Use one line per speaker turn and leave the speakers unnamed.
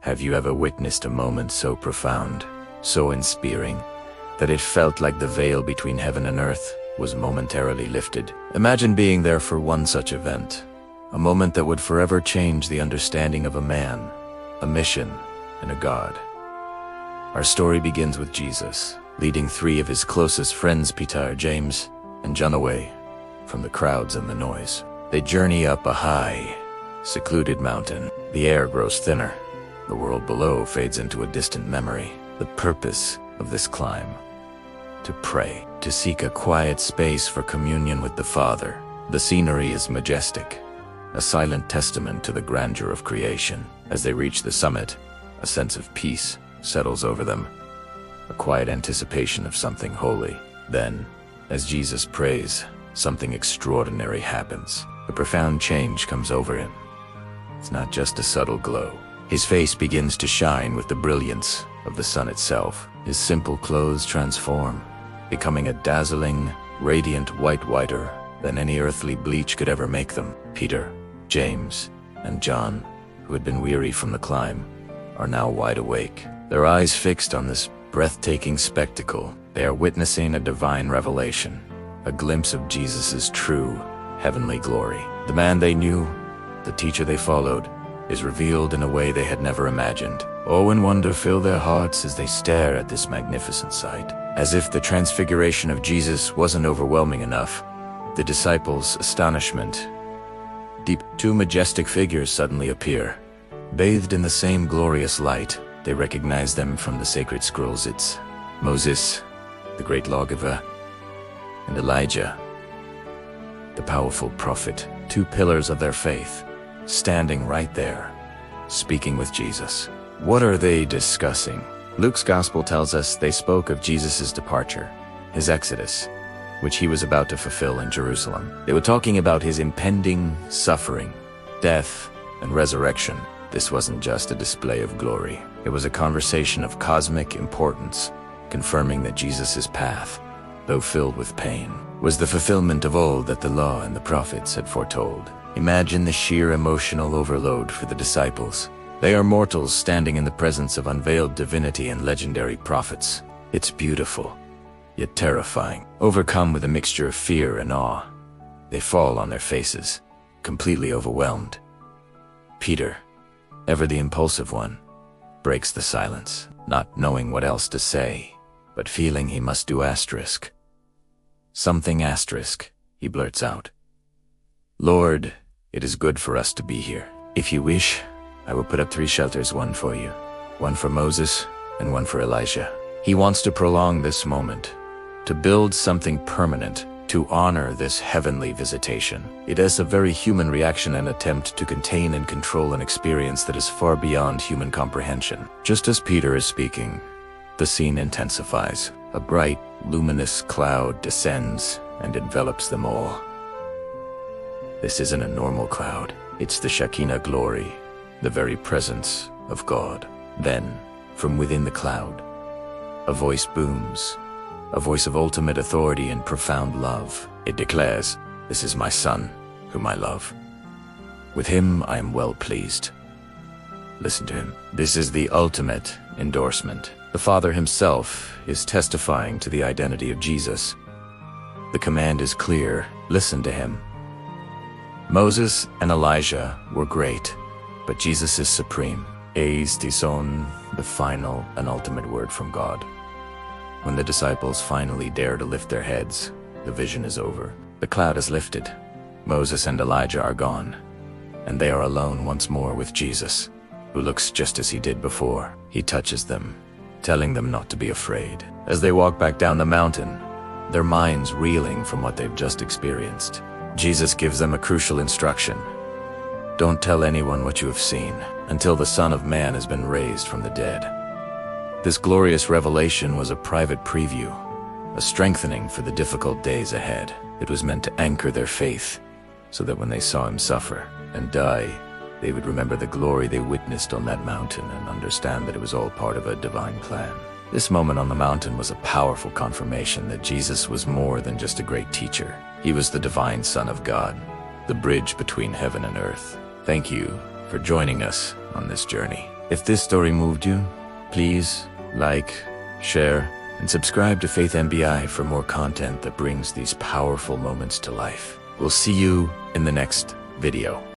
Have you ever witnessed a moment so profound, so inspiring, that it felt like the veil between heaven and earth was momentarily lifted? Imagine being there for one such event, a moment that would forever change the understanding of a man, a mission, and a God. Our story begins with Jesus, leading three of his closest friends, Peter, James, and John, away from the crowds and the noise. They journey up a high, secluded mountain. The air grows thinner. The world below fades into a distant memory. The purpose of this climb: to pray, to seek a quiet space for communion with the Father. The scenery is majestic, a silent testament to the grandeur of creation. As they reach the summit, a sense of peace settles over them, a quiet anticipation of something holy. Then, as Jesus prays, something extraordinary happens. A profound change comes over him. It's not just a subtle glow. His face begins to shine with the brilliance of the sun itself. His simple clothes transform, becoming a dazzling, radiant whiter than any earthly bleach could ever make them. Peter, James, and John, who had been weary from the climb, are now wide awake, their eyes fixed on this breathtaking spectacle. They are witnessing a divine revelation, a glimpse of Jesus' true, heavenly glory. The man they knew, the teacher they followed, is revealed in a way they had never imagined. Awe and wonder fill their hearts as they stare at this magnificent sight. As if the transfiguration of Jesus wasn't overwhelming enough, the disciples' astonishment deep. Two majestic figures suddenly appear. Bathed in the same glorious light, they recognize them from the sacred scrolls. It's Moses, the great lawgiver, and Elijah, the powerful prophet, two pillars of their faith, standing right there, speaking with Jesus. What are they discussing? Luke's gospel tells us they spoke of Jesus' departure, his exodus, which he was about to fulfill in Jerusalem. They were talking about his impending suffering, death, and resurrection. This wasn't just a display of glory. It was a conversation of cosmic importance, confirming that Jesus' path, though filled with pain, was the fulfillment of all that the law and the prophets had foretold. Imagine the sheer emotional overload for the disciples. They are mortals standing in the presence of unveiled divinity and legendary prophets. It's beautiful, yet terrifying. Overcome with a mixture of fear and awe, they fall on their faces, completely overwhelmed. Peter, ever the impulsive one, breaks the silence, not knowing what else to say, but feeling he must do something, he blurts out. "Lord, it is good for us to be here. If you wish, I will put up 3 shelters, one for you, one for Moses, and one for Elijah." He wants to prolong this moment, to build something permanent, to honor this heavenly visitation. It is a very human reaction, an attempt to contain and control an experience that is far beyond human comprehension. Just as Peter is speaking, the scene intensifies. A bright, luminous cloud descends and envelops them all. This isn't a normal cloud. It's the Shekinah glory, the very presence of God. Then, from within the cloud, a voice booms, a voice of ultimate authority and profound love. It declares, "This is my Son, whom I love. With him I am well pleased. Listen to him." This is the ultimate endorsement. The Father himself is testifying to the identity of Jesus. The command is clear: listen to him. Moses and Elijah were great, but Jesus is supreme. Eis tison, the final and ultimate word from God. When the disciples finally dare to lift their heads, the vision is over. The cloud is lifted. Moses and Elijah are gone, and they are alone once more with Jesus, who looks just as he did before. He touches them, telling them not to be afraid. As they walk back down the mountain, their minds reeling from what they've just experienced, Jesus gives them a crucial instruction: don't tell anyone what you have seen until the Son of Man has been raised from the dead. This glorious revelation was a private preview, a strengthening for the difficult days ahead. It was meant to anchor their faith, so that when they saw him suffer and die, they would remember the glory they witnessed on that mountain and understand that it was all part of a divine plan. This moment on the mountain was a powerful confirmation that Jesus was more than just a great teacher. He was the divine Son of God, the bridge between heaven and earth. Thank you for joining us on this journey. If this story moved you, please like, share, and subscribe to Faith MBI for more content that brings these powerful moments to life. We'll see you in the next video.